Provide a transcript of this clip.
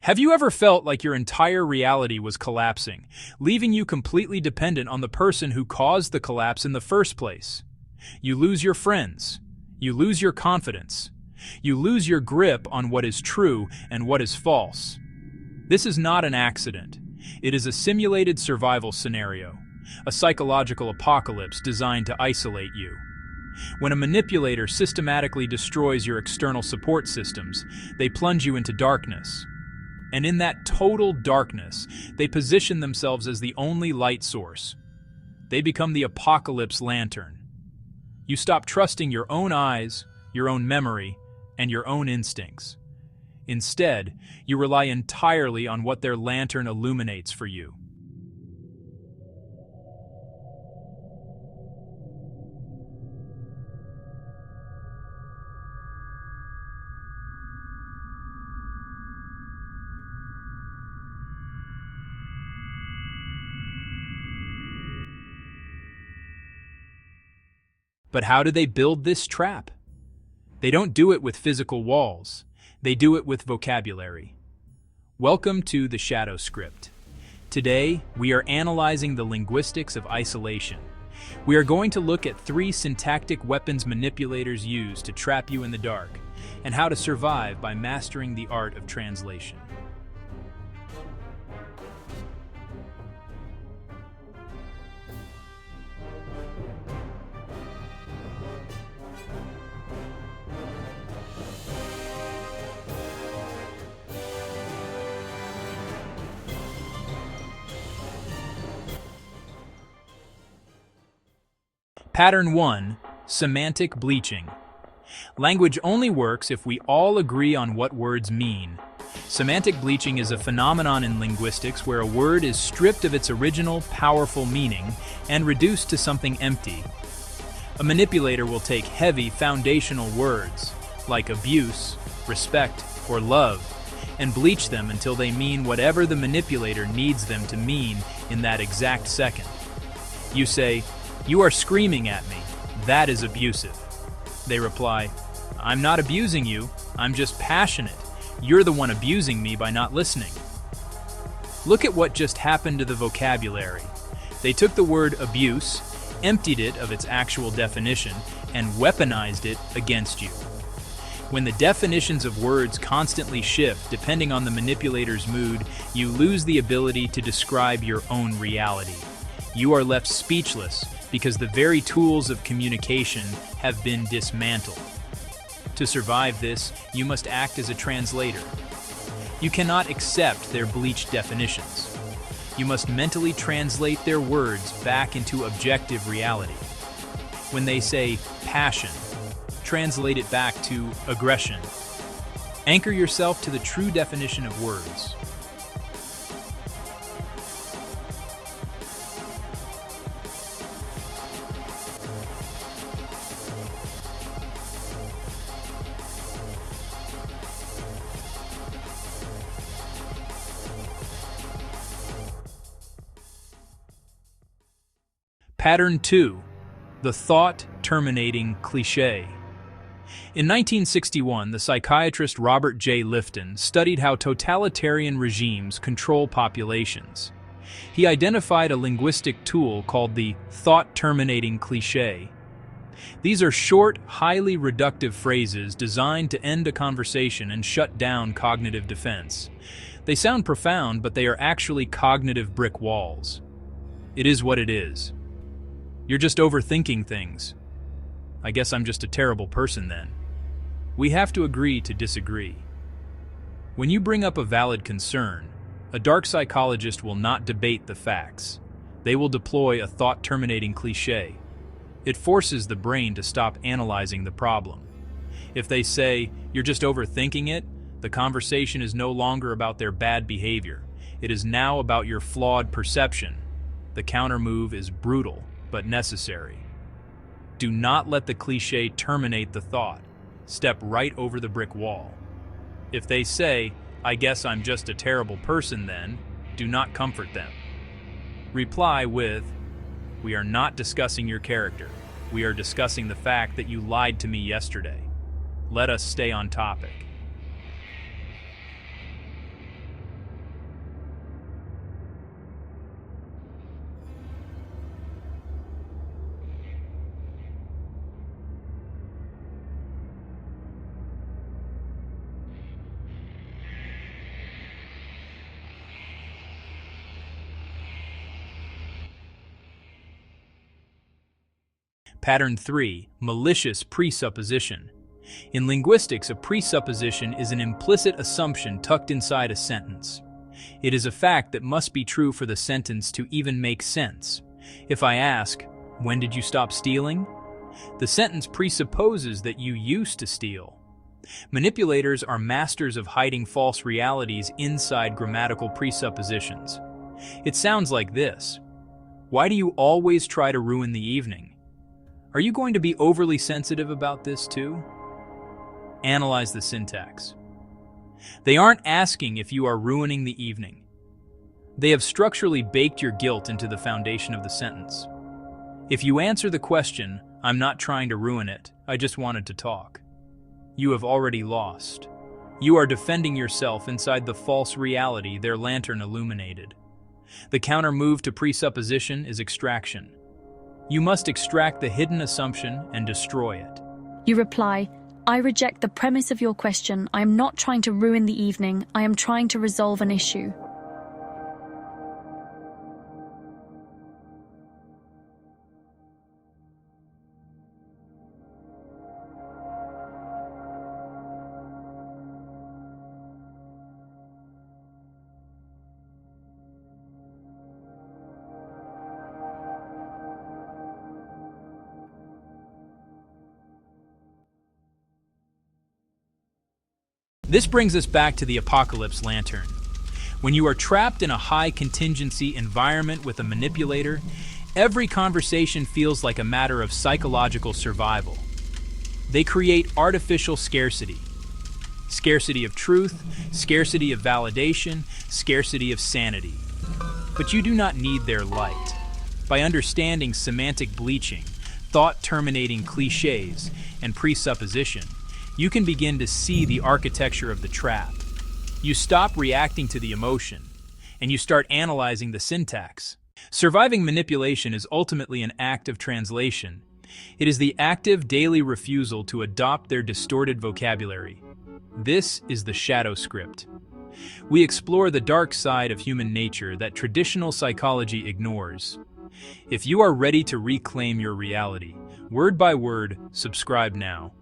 Have you ever felt like your entire reality was collapsing, leaving you completely dependent on the person who caused the collapse in the first place? You lose your friends. You lose your confidence. You lose your grip on what is true and what is false. This is not an accident. It is a simulated survival scenario, a psychological apocalypse designed to isolate you. When a manipulator systematically destroys your external support systems, they plunge you into darkness. And in that total darkness, they position themselves as the only light source. They become the apocalypse lantern. You stop trusting your own eyes, your own memory, and your own instincts. Instead, you rely entirely on what their lantern illuminates for you. But how do they build this trap? They don't do it with physical walls. They do it with vocabulary. Welcome to the Shadow Script. Today, we are analyzing the linguistics of isolation. We are going to look at 3 syntactic weapons manipulators use to trap you in the dark, and how to survive by mastering the art of translation. Pattern 1. Semantic bleaching. Language only works if we all agree on what words mean. Semantic bleaching is a phenomenon in linguistics where a word is stripped of its original, powerful meaning and reduced to something empty. A manipulator will take heavy, foundational words, like abuse, respect, or love, and bleach them until they mean whatever the manipulator needs them to mean in that exact second. You say, "You are screaming at me. That is abusive." They reply, "I'm not abusing you. I'm just passionate. You're the one abusing me by not listening." Look at what just happened to the vocabulary. They took the word abuse, emptied it of its actual definition, and weaponized it against you. When the definitions of words constantly shift depending on the manipulator's mood, you lose the ability to describe your own reality. You are left speechless because the very tools of communication have been dismantled. To survive this, you must act as a translator. You cannot accept their bleached definitions. You must mentally translate their words back into objective reality. When they say passion, translate it back to aggression. Anchor yourself to the true definition of words. Pattern 2. The Thought-Terminating Cliché. In 1961, the psychiatrist Robert J. Lifton studied how totalitarian regimes control populations. He identified a linguistic tool called the Thought-Terminating Cliché. These are short, highly reductive phrases designed to end a conversation and shut down cognitive defense. They sound profound, but they are actually cognitive brick walls. It is what it is. You're just overthinking things. I guess I'm just a terrible person then. We have to agree to disagree. When you bring up a valid concern, a dark psychologist will not debate the facts. They will deploy a thought-terminating cliché. It forces the brain to stop analyzing the problem. If they say, "You're just overthinking it," the conversation is no longer about their bad behavior. It is now about your flawed perception. The countermove is brutal, but necessary. Do not let the cliché terminate the thought. Step right over the brick wall. If they say, "I guess I'm just a terrible person then," do not comfort them. Reply with, "We are not discussing your character. We are discussing the fact that you lied to me yesterday. Let us stay on topic." Pattern 3. Malicious presupposition. In linguistics, a presupposition is an implicit assumption tucked inside a sentence. It is a fact that must be true for the sentence to even make sense. If I ask, "When did you stop stealing?" the sentence presupposes that you used to steal. Manipulators are masters of hiding false realities inside grammatical presuppositions. It sounds like this. Why do you always try to ruin the evening? Are you going to be overly sensitive about this too? Analyze the syntax. They aren't asking if you are ruining the evening. They have structurally baked your guilt into the foundation of the sentence. If you answer the question, "I'm not trying to ruin it, I just wanted to talk," you have already lost. You are defending yourself inside the false reality their lantern illuminated. The counter move to presupposition is extraction. You must extract the hidden assumption and destroy it. You reply, "I reject the premise of your question. I am not trying to ruin the evening. I am trying to resolve an issue." This brings us back to the apocalypse lantern. When you are trapped in a high contingency environment with a manipulator, every conversation feels like a matter of psychological survival. They create artificial scarcity. Scarcity of truth, scarcity of validation, scarcity of sanity. But you do not need their light. By understanding semantic bleaching, thought-terminating cliches, and presupposition, you can begin to see the architecture of the trap. You stop reacting to the emotion, and you start analyzing the syntax. Surviving manipulation is ultimately an act of translation. It is the active daily refusal to adopt their distorted vocabulary. This is the shadow script. We explore the dark side of human nature that traditional psychology ignores. If you are ready to reclaim your reality, word by word, subscribe now.